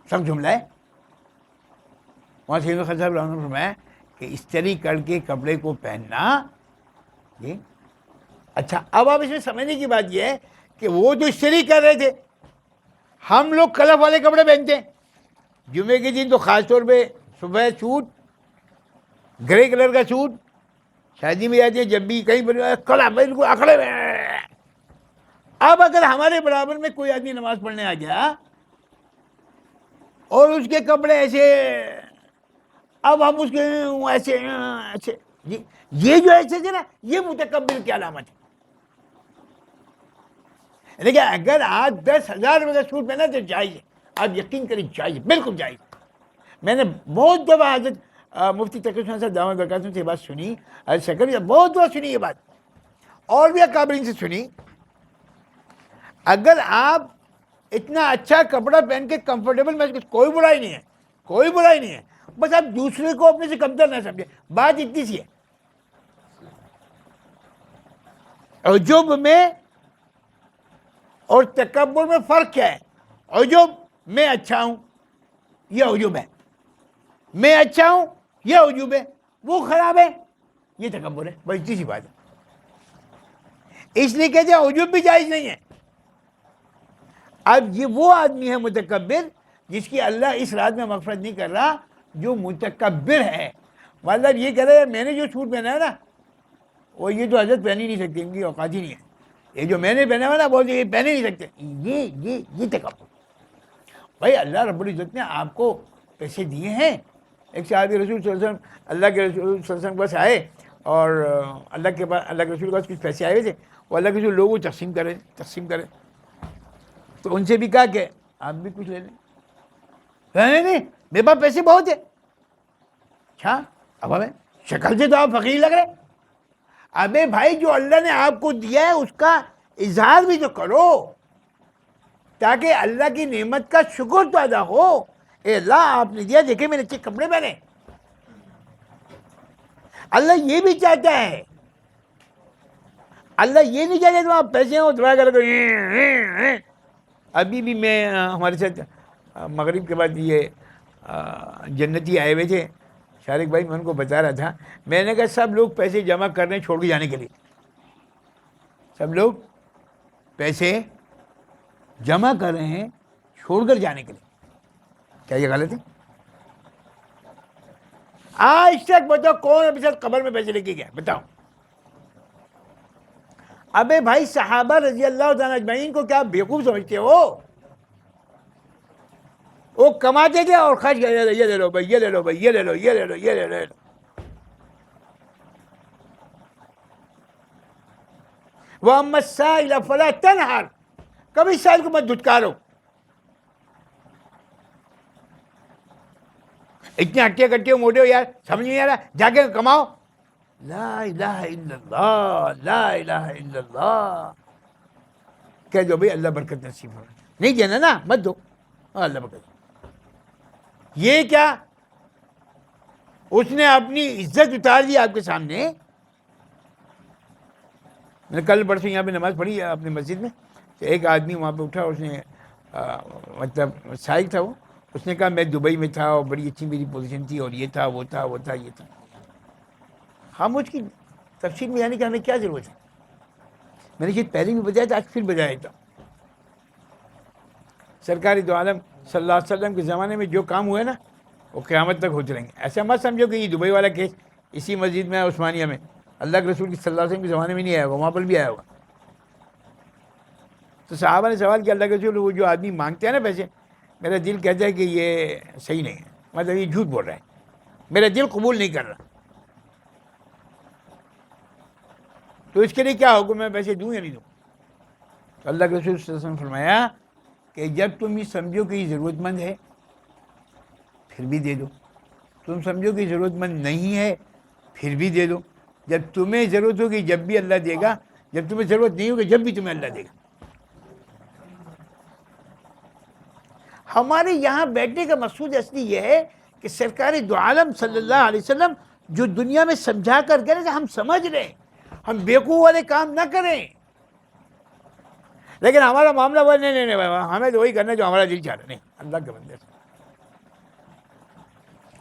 سب جملہ ہے. وہاں سید خان صاحب رحمۃ اللہ فرمایا کہ استری کر کے کپڑے کو پہننا یہ اچھا اب آپ اس میں سمجھنے کی بات یہ ہے کہ وہ جو اشتری کر رہے تھے، ہم لوگ کلف والے کپڑے پہنتے ہیں، جمعے کے دن تو خاص طور پہ صبح سوٹ، گرے کلر کا سوٹ، شادی میں جاتے ہیں جب بھی کہیں پر کلا بالکل اکڑے ہوئے ہیں۔ اب اگر ہمارے برابر میں کوئی آدمی نماز پڑھنے آ گیا اور اس کے کپڑے ایسے، اب ہم اس کے ایسے ایسے، یہ جو ایسے تھے نا، یہ متکبر کی علامت ہے۔ لیکن اگر آپ 10,000 روپے کا سوٹ پہنا تو جائز ہے، آپ یقین کریں جائز ہے، بالکل جائز۔ میں نے بہت دفعہ حضرت مفتی تقی الرحمن صاحب دامت برکاتہ سے یہ بات سنی، حضرت شکر بہت دفعہ سنی یہ بات، اور بھی اکابرین سے سنی۔ اگر آپ اتنا اچھا کپڑا پہن کے کمفرٹیبل محسوس، کوئی برائی نہیں ہے، کوئی برائی نہیں ہے، بس آپ دوسرے کو اپنے سے کمتر نہ سمجھیں۔ بات اتنی سی ہے، عجب میں اور تکبر میں فرق کیا ہے؟ عجب میں اچھا ہوں، یہ عجب ہے، میں اچھا ہوں یہ عجب ہے، وہ خراب ہے یہ تکبر ہے، بس اتنی سی بات ہے۔ اس لیے کہتے ہیں عجب بھی جائز نہیں ہے۔ اب یہ وہ آدمی ہے متکبر جس کی اللہ اس رات میں مغفرت نہیں کر رہا، جو متکبر ہے، مطلب یہ کہہ رہا ہے میں نے جو سوٹ پہنا ہے نا، وہ یہ تو حضرت پہن ہی نہیں سکتے، ان کی اوقات ہی نہیں ہے، یہ جو میں نے پہنا ہوا نا بولتے یہ پہن ہی نہیں سکتے، یہ تکبر۔ بھائی اللہ رب العزت نے آپ کو پیسے دیے ہیں۔ ایک صحابی رسول صلی اللہ علیہ وسلم، اللہ کے رسول صلی اللہ علیہ وسلم کے پاس آئے، اور اللہ کے رسول کے پاس کچھ پیسے آئے ہوئے تھے، وہ اللہ کے رسول لوگوں کو تقسیم کریں، تو ان سے بھی کہا کہ آپ بھی کچھ لے لیں۔ نہیں میرے پاس پیسے بہت ہیں۔ اچھا اب ہمیں شکل سے تو آپ فقیر لگ رہے، ابے بھائی جو اللہ نے آپ کو دیا ہے اس کا اظہار بھی تو کرو، تاکہ اللہ کی نعمت کا شکر تو ادا ہو۔ اے اللہ آپ نے دیا، دیکھیں میں نے اچھے کپڑے پہنے، اللہ یہ بھی چاہتا ہے۔ اللہ یہ نہیں چاہتا تم آپ پیسے ہو دعا کر کے۔ ابھی بھی میں ہمارے ساتھ مغرب کے بعد یہ جنتی آئے ہوئے تھے، شارق بھائی، میں ان کو بتا رہا تھا، میں نے کہا سب لوگ پیسے جمع کر رہے ہیں چھوڑ کے جانے کے لیے، سب لوگ پیسے جمع کر رہے ہیں چھوڑ کر جانے کے لیے، کیا یہ غلط ہے؟ آج تک بتاؤ کون ابھی تک قبر میں پیسے لے کے گیا؟ بتاؤ۔ ابے بھائی صحابہ رضی اللہ تعالیٰ اجمعین کو کیا بیوقوف سمجھتے ہو؟ وہ کماتے تھے اور خرچ کر جاتے، یہ لے لو بھائی، یہ لے لو بھائی، یہ لے لو، یہ لے لو، یہ لے لو۔ وَأَمَّا السَّائِلَ فَلَا تَنْهَرْ، کبھی سائل کو مت دھتکارو۔ اتنے ہٹے کٹے موٹے ہو یار، سمجھ نہیں آ رہا، جا کے کماؤ۔ لا الہ الا اللہ، لا الہ الا اللہ کہہ دو بھائی، اللہ برکت نصیب ہو۔ نہیں دینا نا مت دو، اللہ برکت۔ یہ کیا، اس نے اپنی عزت اتار دی آپ کے سامنے۔ میں نے کل پرسوں یہاں پہ نماز پڑھی ہے اپنی مسجد میں، کہ ایک آدمی وہاں پہ اٹھا، اس نے مطلب سائل تھا وہ، اس نے کہا میں دبئی میں تھا اور بڑی اچھی میری پوزیشن تھی اور یہ تھا وہ تھا وہ تھا یہ تھا۔ ہم اس کی تفصیل میں جانے کی ہمیں کیا ضرورت ہے؟ میں نے شاید پہلے بھی بتایا تھا، آج پھر بتایا تھا۔ سرکار دو عالم صلی اللہ علیہ وسلم کے زمانے میں جو کام ہوئے نا، وہ قیامت تک ہوتے رہیں گے۔ ایسا مت سمجھو کہ یہ دبئی والا کیس اسی مسجد میں ہے عثمانیہ میں، اللہ کے رسول کی صلی اللہ علیہ وسلم کے زمانے میں نہیں آیا ہوگا، وہاں پر بھی آیا ہوگا۔ تو صحابہ نے سوال کیا، اللہ کے رسول وہ جو آدمی مانگتے ہیں نا پیسے، میرا دل کہتا ہے کہ یہ صحیح نہیں ہے، مطلب یہ جھوٹ بول رہا ہے، میرا دل قبول نہیں کر رہا، تو اس کے لیے کیا حکم ہے، پیسے دوں یا نہیں دوں؟ تو اللہ کے رسول صلی اللہ علیہ وسلم نے فرمایا کہ جب تم یہ سمجھو کہ یہ ضرورت مند ہے پھر بھی دے دو، تم سمجھو کہ ضرورت مند نہیں ہے پھر بھی دے دو۔ جب تمہیں ضرورت ہوگی جب بھی اللہ دے گا، جب تمہیں ضرورت نہیں ہوگی جب بھی تمہیں اللہ دے گا۔ ہمارے یہاں بیٹھنے کا مقصود اصلی یہ ہے کہ سرکار دو عالم صلی اللہ علیہ وسلم جو دنیا میں سمجھا کر گئے ہم سمجھ رہے ہیں، ہم بیوقوف والے کام نہ کریں۔ لیکن ہمارا معاملہ وہ نہیں ہمیں تو وہی کرنا جو ہمارا دل چاہ رہا، نہیں اللہ کے بندے سے،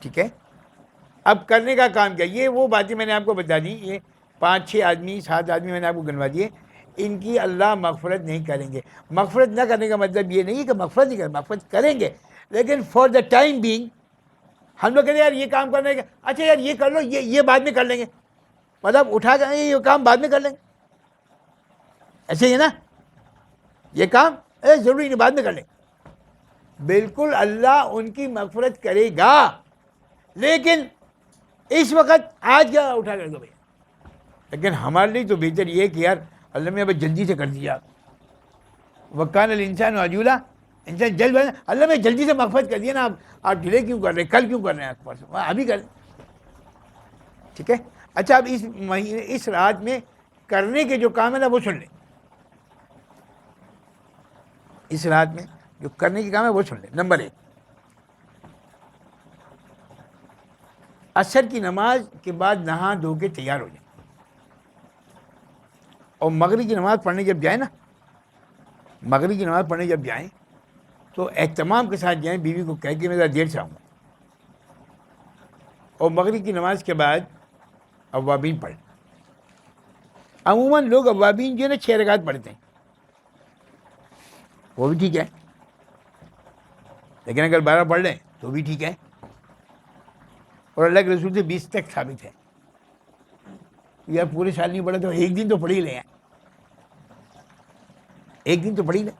ٹھیک ہے۔ اب کرنے کا کام کیا، یہ وہ باتیں میں نے آپ کو بتا دی، یہ 5 6 آدمی 7 آدمی میں نے آپ کو گنوا دیے، ان کی اللہ مغفرت نہیں کریں گے۔ مغفرت نہ کرنے کا مطلب یہ نہیں ہے کہ مغفرت نہیں کریں، مغفرت کریں گے، لیکن فار دا ٹائم بینگ ہم لوگ کہتے ہیں یار یہ کام کرنے کا، اچھا یار یہ کر لو، یہ بعد میں کر لیں گے، مطلب اٹھا کر یہ کام بعد میں کر لیں گے، ایسے ہی ہے نا، یہ کام ضروری نہیں بعد میں کر لیں گے۔ بالکل اللہ ان کی مغفرت کرے گا، لیکن اس وقت آج کیا اٹھا کر دو بھائی۔ لیکن ہمارے لیے تو بہتر یہ ہے کہ یار اللہ نے اب جلدی سے کر دیا، وکان الانسان عجولا، انسان جلد بازی، اللہ میں جلدی سے مغفرت کر دیا نا، آپ ڈیلے کیوں کر رہے ہیں، کل کیوں کر رہے ہیں، آپ پرسوں ابھی کر لیں، ٹھیک ہے۔ اچھا اب اس مہینے اس رات میں کرنے کے جو کام ہے نا وہ سن لیں، اس رات میں جو کرنے کے کام ہے وہ سن لیں۔ نمبر 1، عصر کی نماز کے بعد نہا دھو کے تیار ہو جائیں، اور مغرب کی نماز پڑھنے جب جائیں نا، مغرب کی نماز پڑھنے جب جائیں تو اہتمام کے ساتھ جائیں، بیوی کو کہہ کے میں ذرا دیر سے آؤں گا، اور مغرب کی نماز کے بعد اوابین پڑھ لیں۔ عموماً لوگ اوابین جو ہے نا 6 رکعت پڑھتے ہیں، وہ بھی ٹھیک ہے، لیکن اگر 12 پڑھ لیں تو بھی ٹھیک ہے، اور اللہ کے رسول سے 20 تک ثابت ہے۔ یا پورے سال نہیں پڑھا تو ایک دن تو پڑھ ہی لیں، ایک دن تو پڑھ ہی لیں،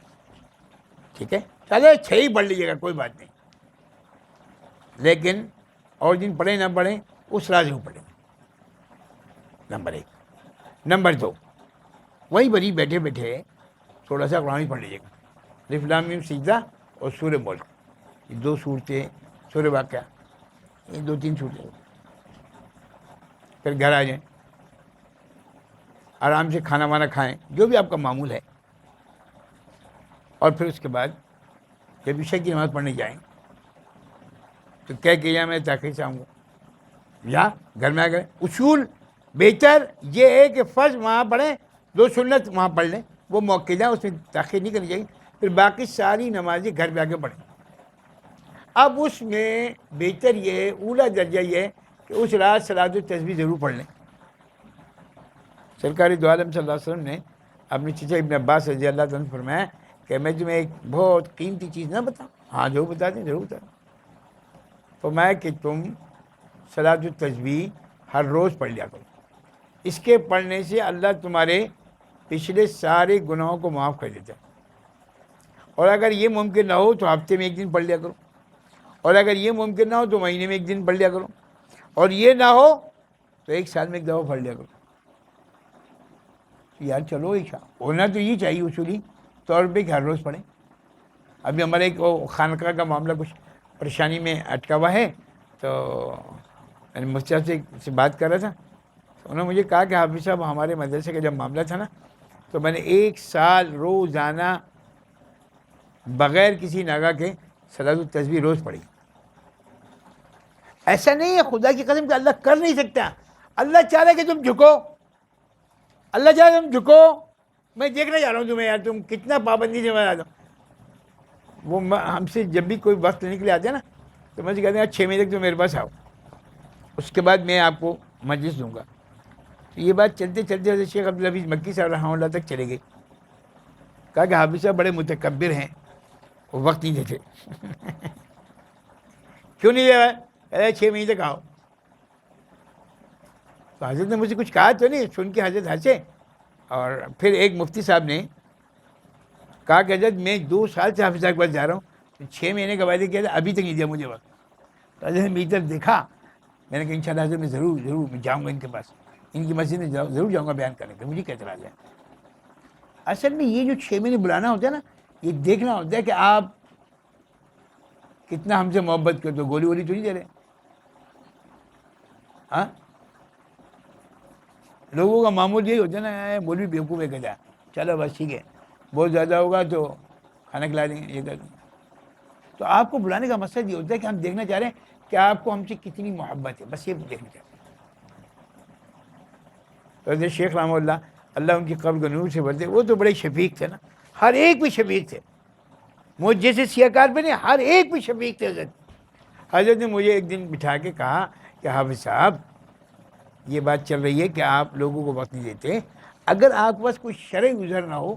ٹھیک ہے، چلے 6 ہی پڑھ لیجیے گا کوئی بات نہیں، لیکن اور دن پڑھیں نہ پڑھیں اس راز میں پڑھیں۔ نمبر 1۔ نمبر 2، وہیں بری بیٹھے بیٹھے تھوڑا سا قرآن پڑھ لیجیے گا، الف لام میم سجدہ اور سورہ ملک، یہ 2 صورتیں، سورہ واقعہ، یہ 2-3 صورتیں، پھر گھر آ جائیں، آرام سے کھانا وانا کھائیں، جو بھی آپ کا معمول ہے، اور پھر اس کے بعد جب عشاء کی نماز پڑھنے جائیں تو کہہ کہ یا میں تاخیر سے آؤں گا، یا گھر میں آ گئے، اصول بہتر یہ ہے کہ فرض وہاں پڑھیں، 2 سنت وہاں پڑھ لیں، وہ موقع اس میں تاخیر نہیں کرنی چاہیے، پھر باقی ساری نمازیں گھر پہ آ کے پڑھیں۔ اب اس میں بہتر یہ ہے، اولا درجہ یہ ہے کہ اس رات صلاۃ التسبیح ضرور پڑھ لیں۔ سرکار دو عالم صلی اللہ علیہ وسلم نے اپنے چچا ابن عباس رضی اللہ تعالیٰ عنہ فرمایا کہ میں تمہیں ایک بہت قیمتی چیز نہ بتاؤں؟ ہاں جو بتا دیں ضرور بتا دیں۔ فرمایا کہ تم صلاۃ التسبیح ہر روز پڑھ لیا کرو، اس کے پڑھنے سے اللہ تمہارے پچھلے سارے گناہوں کو معاف کر دیتا ہے، اور اگر یہ ممکن نہ ہو تو ہفتے میں 1 دن پڑھ لیا کرو، اور اگر یہ ممکن نہ ہو تو مہینے میں 1 دن پڑھ لیا کرو، اور یہ نہ ہو تو 1 سال میں 1 دفعہ پڑھ لیا کرو۔ یار چلو ایک ہونا تو یہ چاہیے اصولی طور پہ کہ ہر روز پڑھیں۔ ابھی ہمارے ایک خانقاہ کا معاملہ کچھ پریشانی میں اٹکا ہوا ہے، تو میں نے مفتی صاحب سے بات کر رہا تھا، تو انہوں نے مجھے کہا کہ حافظ صاحب ہمارے مدرسے کا جب معاملہ تھا نا، تو میں نے 1 سال روزانہ بغیر کسی ناغہ کے صلاۃ التسبیح روز پڑھی۔ ایسا نہیں ہے خدا کی قسم کہ اللہ کر نہیں سکتا، اللہ چاہ رہا ہے کہ تم جھکو، اللہ چاہ رہا ہے تم جھکو، میں دیکھنا چاہ رہا ہوں تمہیں، یار تم کتنا پابندی سے میں آتا ہوں۔ وہ ہم سے جب بھی کوئی وقت لینے کے لیے آتے ہیں نا، تو میں سے کہتے ہیں 6 مہینے تک تو میرے پاس آؤ، اس کے بعد میں آپ کو مجلس دوں گا۔ تو یہ بات چلتے چلتے شیخ عبدالحفیظ مکی صاحب رحمہ اللہ تک چلے گئی، کہا کہ حافظ صاحب بڑے متکبر ہیں، وہ وقت نہیں دیتے۔ کیوں نہیں دے رہا؟ 6 مہینے تک آؤ۔ تو حضرت نے مجھے کچھ کہا تو نہیں، سن کے حضرت ہنسے، اور پھر ایک مفتی صاحب نے کہا کہ حضرت میں 2 سال سے حافظ صاحب کے پاس جا رہا ہوں، 6 مہینے کا وعدہ کیا تھا، ابھی تک نہیں دیا مجھے وقت۔ تو حضرت نے میری طرف دیکھا، میں نے کہا انشاءاللہ حضرت میں ضرور میں جاؤں گا ان کے پاس، ان کی مسجد میں ضرور جاؤں گا بیان کرنے کے، مجھے کیا اعتراض ہے۔ اصل میں یہ جو 6 مہینے بلانا ہوتا ہے نا، یہ دیکھنا ہوتا ہے کہ آپ کتنا ہم سے محبت کرتے ہو، گولی وولی تو نہیں دے رہے۔ ہاں لوگوں کا معمول یہی ہوتا ہے نا، مولوی بیوقوف ہے کہتا ہے چلو بس ٹھیک ہے، بہت زیادہ ہوگا تو کھانا کھلا دیں گے، یہ کر دیں گے۔ تو آپ کو بلانے کا مقصد یہ ہوتا ہے کہ ہم دیکھنا چاہ رہے ہیں کہ آپ کو ہم سے کتنی محبت ہے، بس یہ دیکھنا چاہتے ہیں۔ تو حضرت شیخ رحمہ اللہ ان کی قبر کو نور سے بھر دے، وہ تو بڑے شفیق تھے نا، ہر ایک بھی شفیق تھے، مجھ جیسے سیاہ کار پہ نہیں، ہر ایک بھی شفیق تھے۔ حضرت نے مجھے ایک دن بٹھا کے کہا کہ حافظ صاحب یہ بات چل رہی ہے کہ آپ لوگوں کو وقت نہیں دیتے. اگر آپ کے پاس کوئی شرعی گزر نہ ہو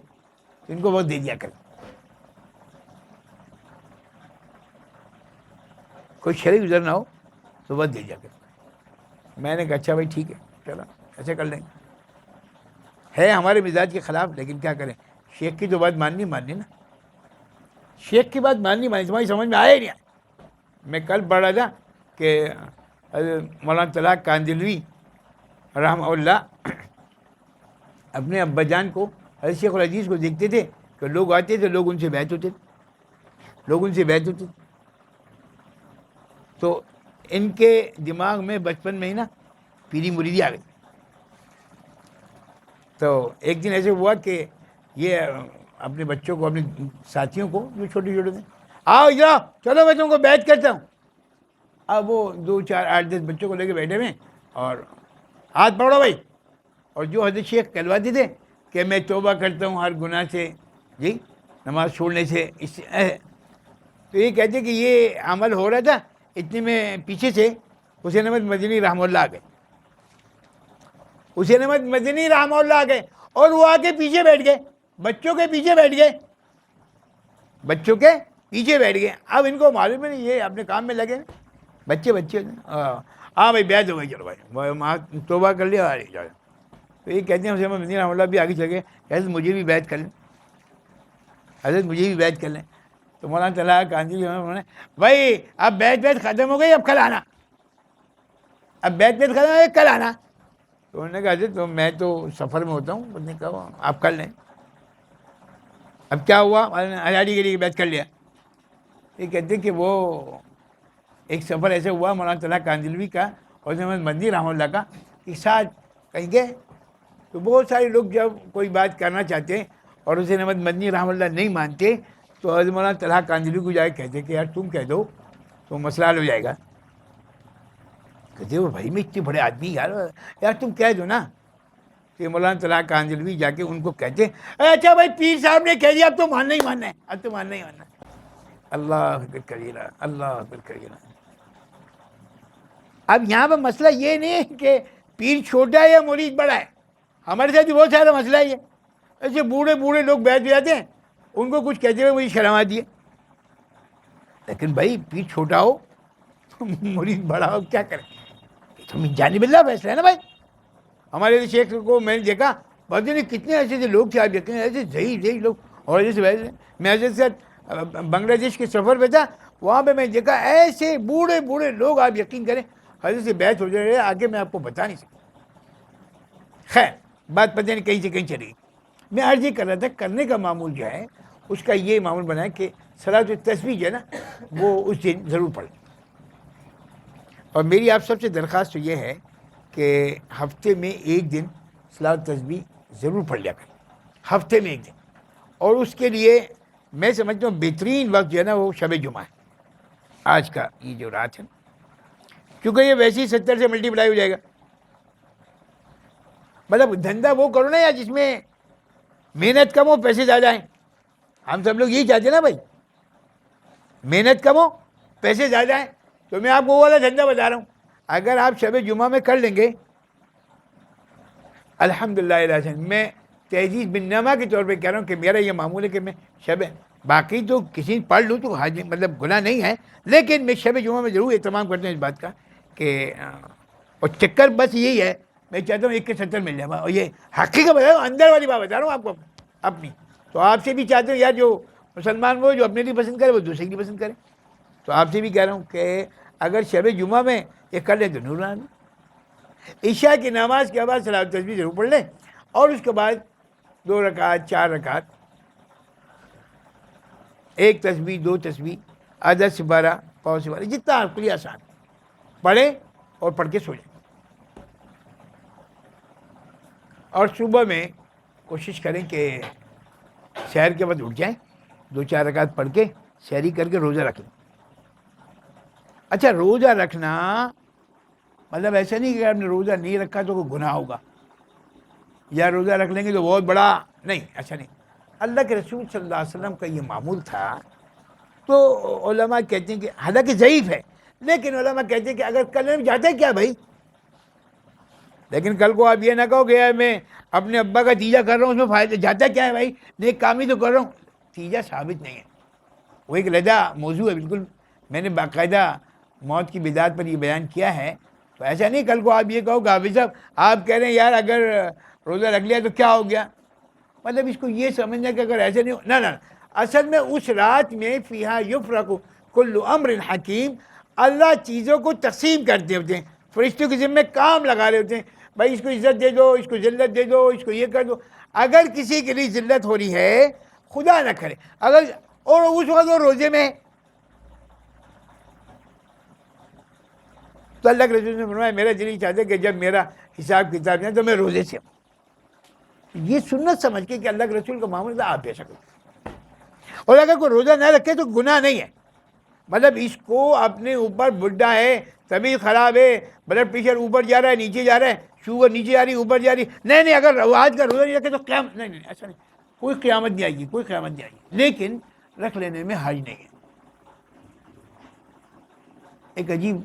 تو ان کو وقت دے دیا کریں. کوئی شرعی گزر نہ ہو تو وقت دے دیا کریں. میں نے کہا اچھا بھائی ٹھیک ہے چلو ایسے کر لیں گے. ہے ہمارے مزاج کے خلاف لیکن کیا کریں, شیخ کی تو بات ماننی نا. شیخ کی بات ماننی تمہاری سمجھ میں آیا ہی نہیں آیا. میں کل پڑھ رہا تھا کہ مولانا طلاق کاندلوی رحمہ اللہ اپنے ابا جان کو حضرت شیخ العزیز کو دیکھتے تھے کہ لوگ آتے تھے, لوگ ان سے بیعت ہوتے تھے. تو ان کے دماغ میں بچپن میں ہی نا پیری مریدی آ گئی. تو ایک دن ایسے ہوا کہ یہ اپنے بچوں کو, اپنے ساتھیوں کو جو چھوٹے تھے, آؤ جاؤ چلو میں تم کو بیعت کرتا ہوں. اب وہ 2 4 8 10 بچوں کو لے کے بیٹھے ہوئے اور ہاتھ پکڑو بھائی. اور جو حضرت شیخ کہلواتے تھے کہ میں توبہ کرتا ہوں ہر گناہ سے, جی نماز چھوڑنے سے, اس سے تو یہ کہتے کہ یہ عمل ہو رہا تھا. اتنے میں پیچھے سے حسین احمد مدنی رحمہ اللہ آ گئے. حسین احمد مدنی رحمہ اللہ آ گئے اور وہ آ کے پیچھے بیٹھ گئے, بچوں کے پیچھے بیٹھ گئے. اب ان کو معلوم ہے نہیں, یہ اپنے کام میں لگے بچے. ہاں بھائی بیعت ہو گئی, چلو بھائی توبہ کر لیا. تو یہ کہتے ہیں حسین احمد مدنی رحمہ اللہ بھی آگے چل گئے, حضرت مجھے بھی بیعت کر لیں. تو مولانا طلاق کاندلوی انہوں نے بھائی اب بیعت ختم ہو گئی, اب کل آنا. تو انہوں نے کہا حضرت تو میں تو سفر میں ہوتا ہوں. انہوں نے کہا آپ کر لیں. اب کیا ہوا, آزادی کے لیے بیعت کر لیا. یہ کہتے ہیں کہ وہ ایک سفر ایسے ہوا مولانا طلاق کاندلوی کا اور حسین احمد مدنی رحمہ اللہ کا ایک ساتھ کہیں گے. تو بہت سارے لوگ جب کوئی بات کرنا چاہتے ہیں اور حسین احمد مدنی رحمہ اللہ نہیں مانتے تو حضرت مولانا طلاق کاندلوی کو جا کے کہتے کہ یار تم کہہ دو تو مسئلہ حل ہو جائے گا. کہتے وہ بھائی میں اتنے بڑے آدمی یار تم کہہ دو نا. کہ مولانا طلاق کاندلوی جا کے ان کو کہتے اچھا بھائی پیر صاحب نے کہہ دیا اب تو ماننا ہی ماننا ہے. اللہ اکبر کبیرہ, اللہ اکبر کبیرہ. اب یہاں پہ مسئلہ یہ نہیں ہے کہ پیر چھوٹا ہے یا مرید بڑا ہے. ہمارے ساتھ بہت سارا مسئلہ ہے. ایسے بوڑھے لوگ بیٹھ جاتے ہیں, ان کو کچھ کہتے ہوئے مجھے شرم آتی ہے. لیکن بھائی پیر چھوٹا ہو مرید بڑا ہو کیا کریں, تو جانب اللہ فیصلہ ہے نا بھائی. ہمارے شیخ کو میں نے دیکھا بہت نہیں کتنے ایسے لوگ تھے, آپ دیکھتے ہیں ایسے صحیح لوگ. اور جیسے ویسے میں حضرت سے بنگلہ دیش کے سفر پہ تھا, وہاں پہ میں دیکھا ایسے بوڑھے لوگ, آپ یقین کریں حضرت سے بیعت ہو جائے آگے میں آپ کو بتا نہیں سکتا. خیر بات پتہ نہیں کہیں سے کہیں چلی گئی. میں عرض یہ کر رہا تھا کرنے کا معمول جو ہے اس کا یہ معمول بنا ہے کہ صلاۃ التسبیح جو ہے نا وہ اس دن ضرور پڑھیں. اور میری آپ سب سے درخواست تو یہ ہے کہ ہفتے میں ایک دن صلاۃ التسبیح ضرور پڑھ لیا کریں, ہفتے میں ایک دن. اور اس کے لیے میں سمجھتا ہوں بہترین وقت جو ہے نا وہ شب جمعہ ہے, آج کا یہ جو رات ہے, کیونکہ یہ ویسے ہی 70 سے ملٹی پلائی ہو جائے گا. مطلب دھندا وہ کرو نا یار جس میں محنت کم ہو پیسے زیادہ آئیں. ہم سب لوگ یہی چاہتے ہیں نا بھائی, محنت کم ہو پیسے زیادہ آئیں. تو میں آپ کو وہ والا دھندا بتا رہا ہوں. اگر آپ شب جمعہ میں کر لیں گے الحمدللہ, میں تہذیب بن نما کے طور پہ کہہ رہا ہوں کہ میرا یہ معمول ہے کہ میں باقی تو کسی پڑھ لوں تو حاج مطلب گناہ نہیں ہے, لیکن میں شب جمعہ میں ضرور اہتمام کرتا ہوں اس بات کا کہ اور چکر بس یہی ہے, میں چاہتا ہوں 1 کے 70 مل جائے. اور یہ حقیقت بتا رہا ہوں, اندر والی بات بتا رہا ہوں آپ کو اپنی. تو آپ سے بھی چاہتے ہوں یار جو مسلمان وہ جو اپنے لیے پسند کرے وہ دوسرے کی پسند کرے. تو آپ سے بھی کہہ رہا ہوں کہ اگر شب جمعہ میں یہ کر لیں تو نور آنا. عشاء کی نماز کے بعد صلاۃ التسبیح ضرور پڑھ لیں, اور اس کے بعد 2 رکعت 4 رکعت, 1 تسبیح 2 تسبیح, عدد سے 12 پاؤں سے 12, جتنا آپ کے لیے آسان پڑھیں اور پڑھ کے سو جائیں. اور صبح میں کوشش کریں کہ سحر کے بعد اٹھ جائیں, 2-4 رکعت پڑھ کے سحری کر کے روزہ رکھ لیں. اچھا روزہ رکھنا مطلب ایسا نہیں کہ آپ نے روزہ نہیں رکھا تو کوئی گناہ ہوگا, یا روزہ رکھ لیں گے تو بہت بڑا نہیں, ایسا نہیں. اللہ کے رسول صلی اللہ علیہ وسلم کا یہ معمول تھا. تو علماء کہتے ہیں کہ حالانکہ ضعیف ہے, لیکن علماء کہتے ہیں کہ اگر کرنے میں جاتے کیا بھائی, لیکن کل کو آپ یہ نہ کہو کہ یار میں اپنے ابا کا تیجا کر رہا ہوں، اس میں فائدہ جاتا کیا ہے بھائی، نیک کام ہی تو کر رہا ہوں، تیجا ثابت نہیں ہے، وہ ایک لدا موضوع ہے بالکل. میں نے باقاعدہ موت کی بدعت پر یہ بیان کیا ہے. تو ایسا نہیں کل کو آپ یہ کہو کہ حافظ صاحب آپ کہہ رہے ہیں یار اگر روزہ رکھ لیا تو کیا ہو گیا، مطلب اس کو یہ سمجھنا کہ اگر ایسے نہیں ہو، نہ اصل میں اس رات میں فیہا یفرق کل امر حکیم، اللہ چیزوں کو تقسیم کرتے ہوتے ہیں، فرشتوں کے ذمہ کام لگا رہے ہوتے ہیں، بھائی اس کو عزت دے دو، اس کو ذلت دے دو، اس کو یہ کر دو. اگر کسی کے لیے ذلت ہو رہی ہے، خدا نہ کرے اگر، اور اس وقت وہ روزے میں ہے، تو اللہ کے رسول نے فرمایا میرا دل ہی چاہتا ہے کہ جب میرا حساب کتاب نہیں تو میں روزے سے ہوں. یہ سنت سمجھ کے کہ اللہ کے رسول کا معاملہ آپ پیش کرو. اور اگر کوئی روزہ نہ رکھے تو گناہ نہیں ہے، مطلب اس کو اپنے اوپر بڈھا ہے، طبیعت خراب ہے، بلڈ پریشر اوپر جا رہا ہے نیچے جا رہا ہے، شوگر نیچے جا رہی ہے اوپر جا رہی ہے، نہیں اگر آج کا روزہ نہیں رکھے تو قیامت، نہیں ایسا نہیں، کوئی قیامت نہیں آئے گی، کوئی قیامت نہیں آئے گی، لیکن رکھ لینے میں حرج نہیں ہے. ایک عجیب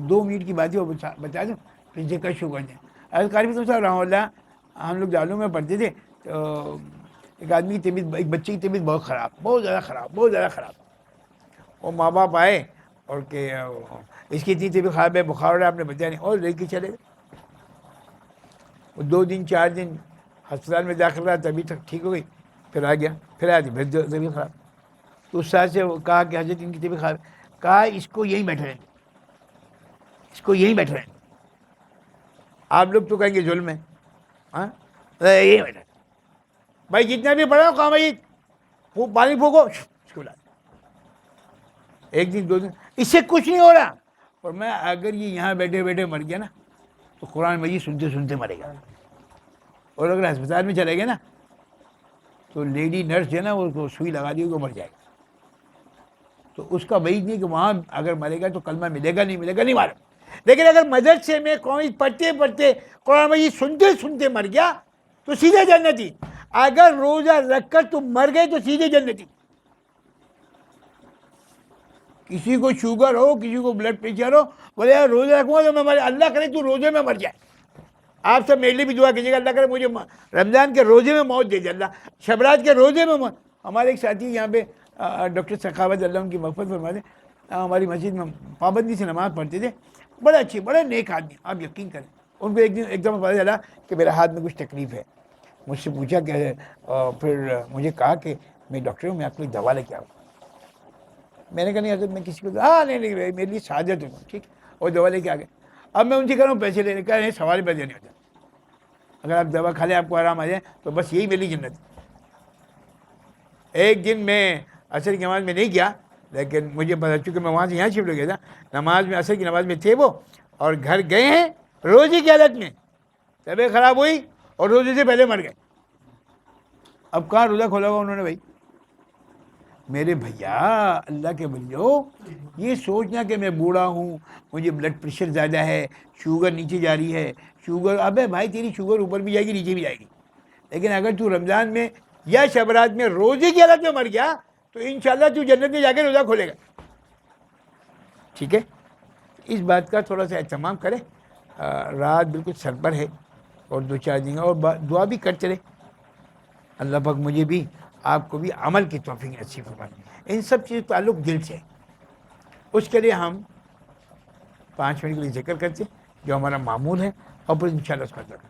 2 منٹ کی بات ہے، وہ بتا دوں پھر ذکر شروع کر دیں. حضرت قاری صاحب رحمہ اللہ، ہم لوگ دارالعلوم میں پڑھتے تھے، تو ایک آدمی کی طبیعت، ایک بچے کی طبیعت بہت خراب، بہت زیادہ خراب. وہ ماں باپ آئے اور کہ اس کی اتنی طبیعت خراب ہے، بخار ہو رہا ہے، آپ نے بتایا نہیں، اور لے کے چلے گئے. وہ 2 دن 4 دن ہسپتال میں داخل رہا، طبیعت ٹھیک ہو گئی، پھر آ گیا، پھر آیا پھر طبیعت خراب. تو استاد سے کہا کہ حضرت ان کی طبیعت خراب ہے، کہا اس کو یہیں بیٹھے رہیں، اس کو یہیں بیٹھے رہیں. آپ لوگ تو کہیں گے ظلم ہے، ہاں یہی بیٹھے بھائی، جتنا بھی پڑھا کام ہے، پانی پھونکو، اس کو لا. 1 دن 2 دن اس سے کچھ نہیں ہو رہا. اور میں اگر یہ یہاں بیٹھے بیٹھے مر گیا نا تو قرآن مجید سنتے سنتے مرے گا. اور اگر ہسپتال میں چلے گئے نا تو لیڈی نرس جو ہے نا وہ سوئی لگا دی، وہ مر جائے گا. تو اس کا وعید نہیں کہ وہاں اگر مرے گا تو کلمہ ملے گا نہیں معلوم. لیکن اگر مدرسے میں قوم پڑھتے پڑھتے قرآن مجید سنتے سنتے مر گیا تو سیدھے جنتی. اگر روزہ رکھ کر تم مر گئے تو سیدھے جنتی. کسی کو شوگر ہو، کسی کو بلڈ پریشر ہو، بولے یار روزہ رکھوں گا تو میں اللہ کرے تو روزے میں مر جائے. آپ سب میرے لیے بھی دعا کیجیے گا، اللہ کرے مجھے رمضان کے روزے میں موت دے دے اللہ، شبرات کے روزے میں موت. ہمارے ایک ساتھی یہاں پہ ڈاکٹر سخاوت، اللہ ان کی مغفرت فرما دے، ہماری مسجد میں پابندی سے نماز پڑھتے تھے، بڑے اچھے بڑے نیک آدمی، آپ یقین کریں. ان کو ایک دم پتہ چلا کہ میرے ہاتھ میں کچھ تکلیف ہے. مجھ سے پوچھا کہ پھر مجھے کہا کہ میں ڈاکٹر ہوں، میں آپ کو ایک دوا لے کے آؤں. میں نے کہا نہیں حضرت میں کسی کو، نہیں میرے لیے سعادت ہوں، ٹھیک. اور دوا لے کے آ گئے. اب میں ان سے کہہ رہا ہوں پیسے لینے کا، نہیں سوال پیسے نہیں ہوتا، اگر آپ دوا کھا لیں آپ کو آرام آ جائے تو بس یہی میری جنت. ایک دن میں عصر کی نماز میں نہیں گیا، لیکن مجھے پتا چونکہ میں وہاں سے یہاں شفٹ ہو گیا تھا، نماز میں عصر کی نماز میں تھے وہ، اور گھر گئے ہیں روزے کی حالت میں، طبیعت خراب ہوئی اور روزے سے پہلے مر گئے. اب کہاں روزہ کھولا ہوا انہوں نے بھائی. میرے بھیا اللہ کے بندو، یہ سوچنا کہ میں بوڑھا ہوں، مجھے بلڈ پریشر زیادہ ہے، شوگر نیچے جا رہی ہے، شوگر، ابے بھائی تیری شوگر اوپر بھی جائے گی نیچے بھی جائے گی، لیکن اگر تو رمضان میں یا شبرات میں روزے کی حالت میں مر گیا تو انشاءاللہ تو جنت میں جا کے روزہ کھولے گا. ٹھیک ہے، اس بات کا تھوڑا سا اہتمام کرے. رات بالکل سر پر ہے اور 2-4 دن اور دعا بھی کرتے رہے. اللہ پاک مجھے بھی آپ کو بھی عمل کی توفیق نصیب فرمائے. ان سب چیزوں کا تعلق دل سے، اس کے لیے ہم 5 منٹ کے لیے ذکر کرتے جو ہمارا معمول ہے، اور پھر انشاءاللہ اس کا ذکر